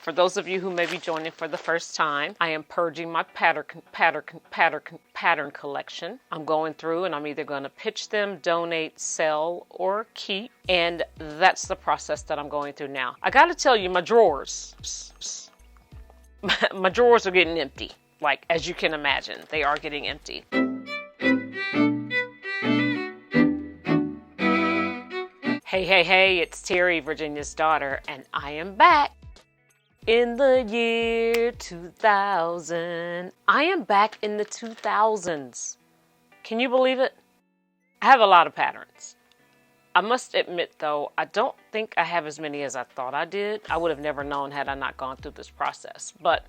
For those of you who may be joining for the first time, I am purging my pattern collection. I'm going through and I'm either going to pitch them, donate, sell, or keep. And that's the process that I'm going through now. I got to tell you, my drawers are getting empty. Like, as you can imagine, they are getting empty. Hey, it's Terry, Virginia's daughter, and I am back. In the year 2000. I am back in the 2000s. Can you believe it? I have a lot of patterns. I must admit, though, I don't think I have as many as I thought I did. I would have never known had I not gone through this process. But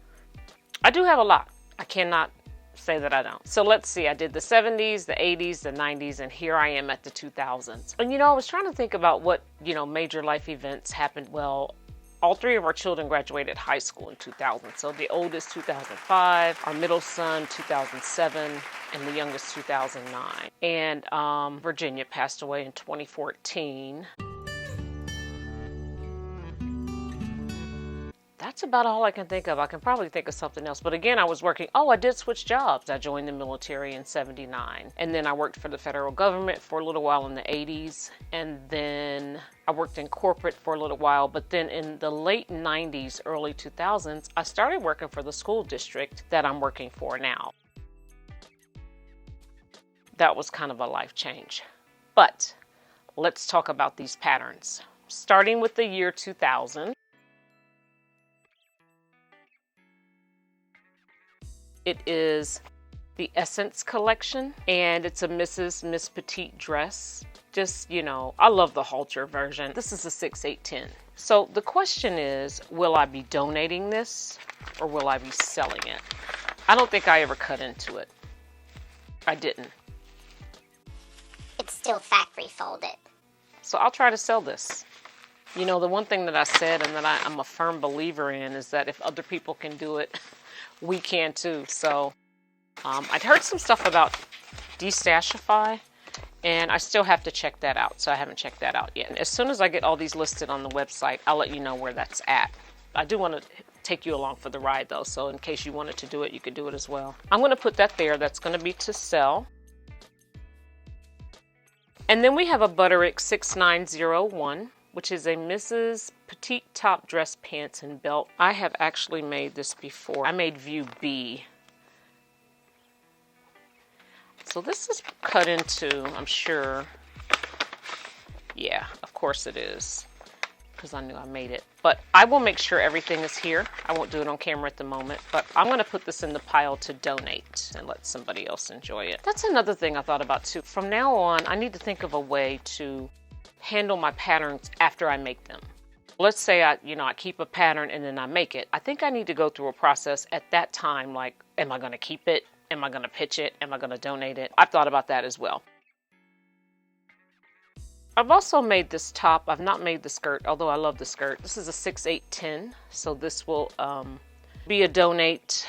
I do have a lot. I cannot say that I don't. So let's see. I did the 70s, the 80s, the 90s, and here I am at the 2000s. And I was trying to think about what, major life events happened. Well, all three of our children graduated high school in 2000. So the oldest 2005, our middle son 2007, and the youngest 2009. And Virginia passed away in 2014. That's about all I can think of. I can probably think of something else. But again, I was working. I did switch jobs. I joined the military in 79. And then I worked for the federal government for a little while in the 80s. And then I worked in corporate for a little while. But then in the late 90s, early 2000s, I started working for the school district that I'm working for now. That was kind of a life change. But let's talk about these patterns. Starting with the year 2000. It is the Essence collection, and it's a Miss Petite dress. Just, I love the halter version. This is a 6/8/10. So the question is, will I be donating this or will I be selling it? I don't think I ever cut into it. I didn't. It's still factory folded. So I'll try to sell this. The one thing that I said and that I'm a firm believer in is that if other people can do it, we can too. So I'd heard some stuff about Destashify, and I still have to check that out. So I haven't checked that out yet. And as soon as I get all these listed on the website, I'll let you know where that's at. I do want to take you along for the ride though. So in case you wanted to do it, you could do it as well. I'm going to put that there. That's going to be to sell. And then we have a Butterick 6901. Which is a Mrs. Petite top dress, pants, and belt. I have actually made this before. I made view B. So this is cut into, I'm sure. Yeah, of course it is. Because I knew I made it. But I will make sure everything is here. I won't do it on camera at the moment. But I'm going to put this in the pile to donate and let somebody else enjoy it. That's another thing I thought about too. From now on, I need to think of a way to handle my patterns after I make them. Let's say I keep a pattern and then I make it. I think I need to go through a process at that time, like, am I going to keep it? Am I going to pitch it? Am I going to donate it? I've thought about that as well. I've also made this top. I've not made the skirt, although I love the skirt. This is a 6/8/10, so this will be a donate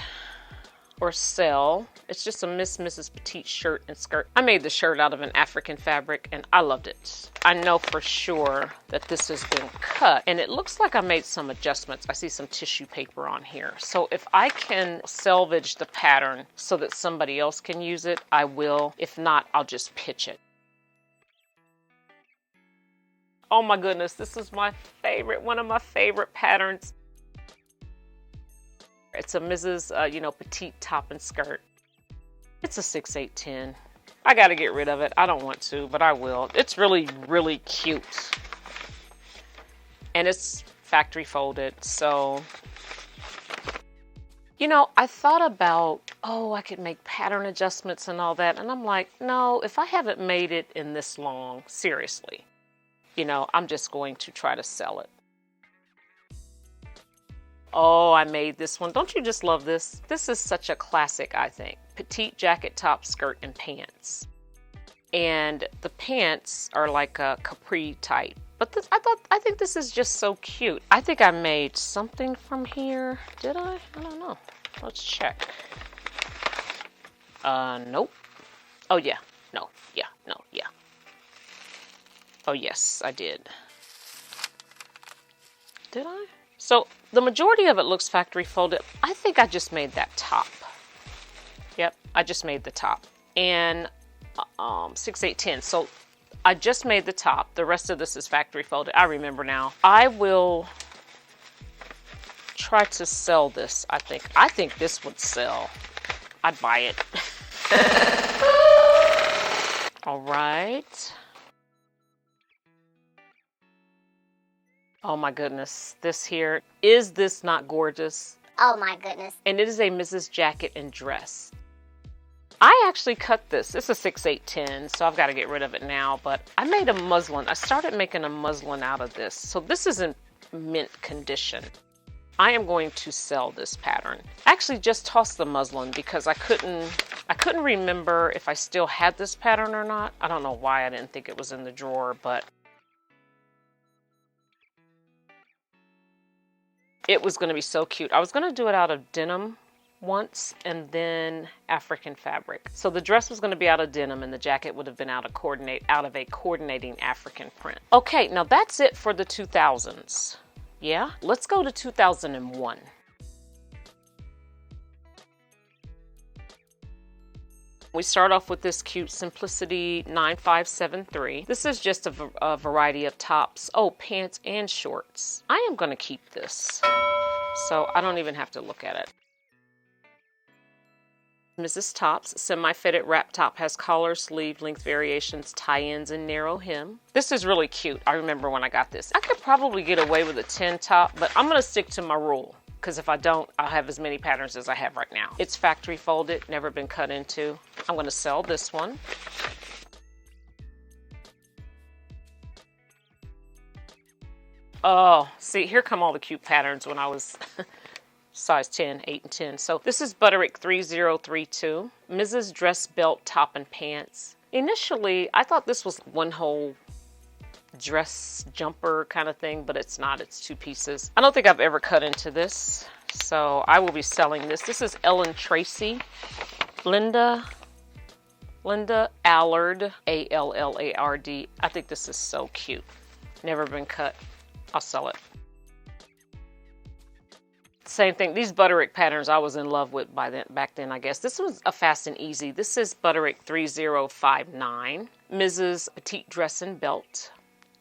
or sell. It's just a Mrs. Petite shirt and skirt. I made the shirt out of an African fabric and I loved it. I know for sure that this has been cut and it looks like I made some adjustments. I see some tissue paper on here. So if I can salvage the pattern so that somebody else can use it, I will. If not, I'll just pitch it. Oh my goodness, this is my favorite, one of my favorite patterns. It's a Mrs. Petite top and skirt. It's a 6/8/10. I got to get rid of it. I don't want to, but I will. It's really, really cute. And it's factory folded. So, I thought about, I could make pattern adjustments and all that. And I'm like, no, if I haven't made it in this long, seriously, I'm just going to try to sell it. Oh, I made this one. Don't you just love this? This is such a classic, I think. Petite jacket, top, skirt, and pants. And the pants are like a capri type. But I think this is just so cute. I think I made something from here. Did I? I don't know. Let's check. Nope. Oh, yeah. No. Yeah. No. Yeah. Oh, yes, I did. Did I? So the majority of it looks factory folded. I think I just made that top. Yep, I just made the top. And 6, 8, 10. So I just made the top. The rest of this is factory folded. I remember now. I will try to sell this, I think. I think this would sell. I'd buy it. All right. Oh my goodness. This here, is this not gorgeous? Oh my goodness. And it is a Mrs. Jacket and dress. I actually cut this. It's a 6, 8, 10, so I've got to get rid of it now. But I made a muslin. I started making a muslin out of this. So this is in mint condition. I am going to sell this pattern. I actually just tossed the muslin because I couldn't remember if I still had this pattern or not. I don't know why I didn't think it was in the drawer, but it was going to be so cute. I was going to do it out of denim once and then African fabric. So the dress was going to be out of denim and the jacket would have been out of a coordinating African print. Okay, now that's it for the 2000s. Yeah, let's go to 2001. We start off with this cute Simplicity 9573. This is just a variety of tops. Oh, pants and shorts. I am going to keep this, so I don't even have to look at it. Mrs. Tops, semi-fitted wrap top, has collar, sleeve, length variations, tie-ins, and narrow hem. This is really cute. I remember when I got this. I could probably get away with a 10 top, but I'm going to stick to my rule. Because if I don't, I'll have as many patterns as I have right now. It's factory folded, never been cut into. I'm going to sell this one. Oh, see, here come all the cute patterns when I was size 10, 8, and 10. So this is Butterick 3032. Mrs. Dress Belt Top and Pants. Initially, I thought this was one whole dress jumper kind of thing, but it's not. It's 2 pieces. I don't think I've ever cut into this, so I will be selling this. This is Ellen Tracy. Linda Allard, Allard. I think this is so cute. Never been cut. I'll sell it. Same thing. These Butterick patterns I was in love with back then, I guess. This was a fast and easy. This is Butterick 3059. Mrs. Petite Dress and Belt.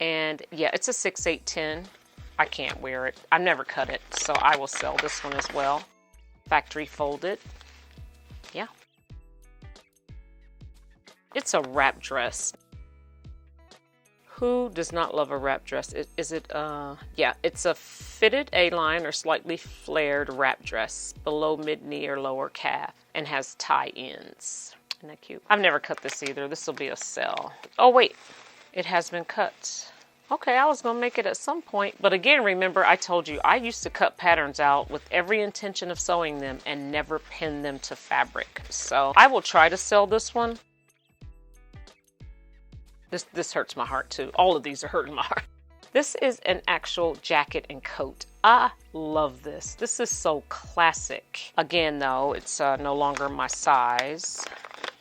And yeah, it's a 6, 8, 10. I can't wear it. I've never cut it, so I will sell this one as well. Factory folded. Yeah. It's a wrap dress. Who does not love a wrap dress? Yeah, it's a fitted A-line or slightly flared wrap dress below mid-knee or lower calf and has tie-ins. Isn't that cute? I've never cut this either. This will be a sell. Oh, wait. It has been cut. Okay, I was going to make it at some point. But again, remember, I told you, I used to cut patterns out with every intention of sewing them and never pin them to fabric. So I will try to sell this one. This hurts my heart too. All of these are hurting my heart. This is an actual jacket and coat. I love this. This is so classic. Again, though, it's no longer my size.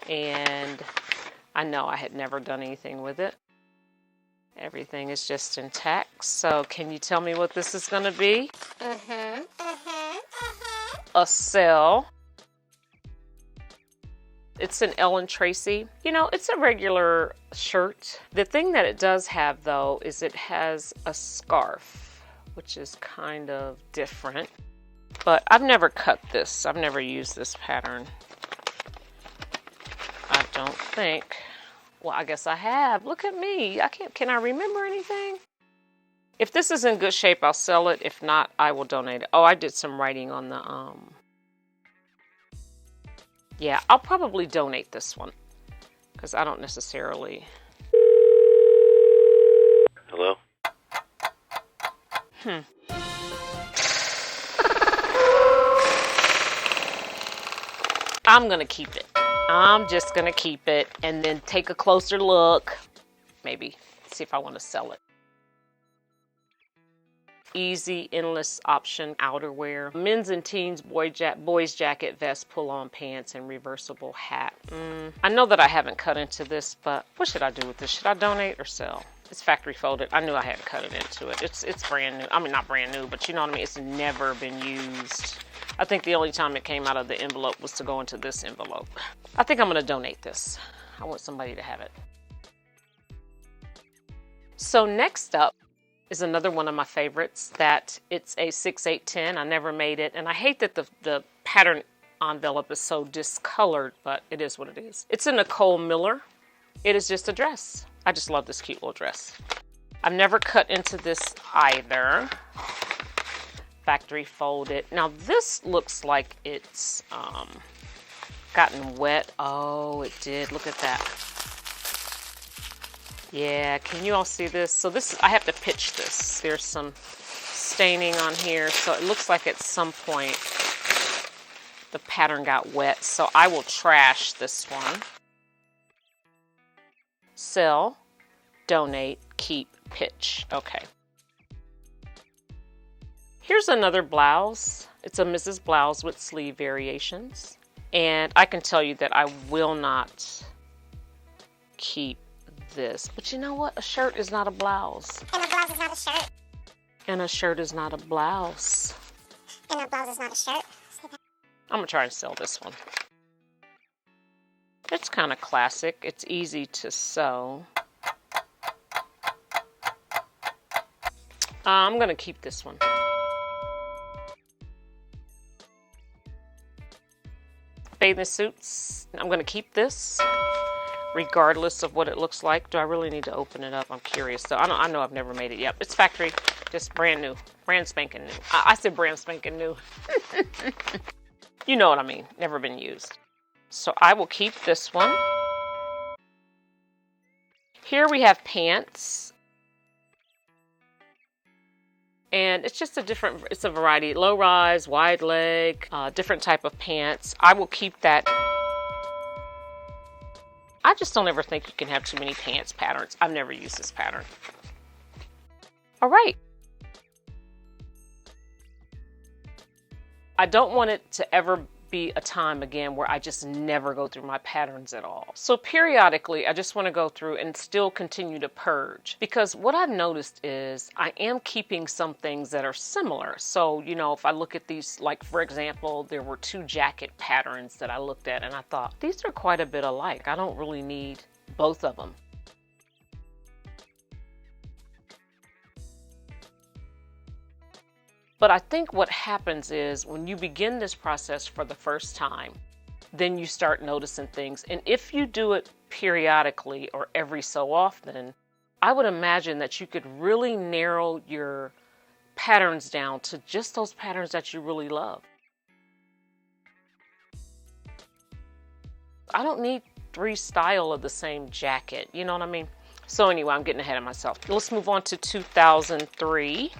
And I know I had never done anything with it. Everything is just intact. So can you tell me what this is going to be? A sell. It's an Ellen Tracy. You know, it's a regular shirt. The thing that it does have, though, is it has a scarf, which is kind of different. But I've never cut this. I've never used this pattern. I don't think. Well, I guess I have. Look at me. Can I remember anything? If this is in good shape, I'll sell it. If not, I will donate it. Oh, I did some writing on the, yeah, I'll probably donate this one because I don't necessarily. Hello? I'm going to keep it. I'm just going to keep it and then take a closer look. Maybe see if I want to sell it. Easy, endless option outerwear. Men's and teens boys jacket, vest, pull-on pants, and reversible hat. I know that I haven't cut into this, but what should I do with this? Should I donate or sell? It's factory folded. I knew I had to cut it into it. It's brand new. I mean, not brand new, but you know what I mean? It's never been used. I think the only time it came out of the envelope was to go into this envelope. I think I'm going to donate this. I want somebody to have it. So next up is another one of my favorites that it's a 6/8/10. I never made it, and I hate that the pattern envelope is so discolored, but it is what it is. It's a Nicole Miller. It is just a dress. I just love this cute little dress. I've never cut into this either. Factory folded. Now this looks like it's gotten wet. Oh, it did. Look at that. Yeah, can you all see this? So this, I have to pitch this. There's some staining on here, so it looks like at some point the pattern got wet. So I will trash this one. Sell, donate, keep, pitch. Okay. Here's another blouse. It's a Mrs. Blouse with sleeve variations. And I can tell you that I will not keep this. But you know what? A shirt is not a blouse. And a blouse is not a shirt. And a shirt is not a blouse. And a blouse is not a shirt. I'm going to try and sell this one. It's kind of classic. It's easy to sew. I'm going to keep this one. Bathing suits. I'm going to keep this regardless of what it looks like. Do I really need to open it up? I'm curious. So I know I've never made it yet. It's factory, just brand new, brand spanking new. I said brand spanking new. You know what I mean. Never been used. So I will keep this one. Here we have pants. And it's just it's a variety. Low rise, wide leg, different type of pants. I will keep that. I just don't ever think you can have too many pants patterns. I've never used this pattern. All right. I don't want it to ever be a time again where I just never go through my patterns at all. So periodically, I just want to go through and still continue to purge, because what I've noticed is I am keeping some things that are similar. So, you know, if I look at these, like for example, there were 2 jacket patterns that I looked at and I thought, these are quite a bit alike. I don't really need both of them. But I think what happens is when you begin this process for the first time, then you start noticing things. And if you do it periodically or every so often, I would imagine that you could really narrow your patterns down to just those patterns that you really love. I don't need 3 styles of the same jacket. You know what I mean? So anyway, I'm getting ahead of myself. Let's move on to 2003.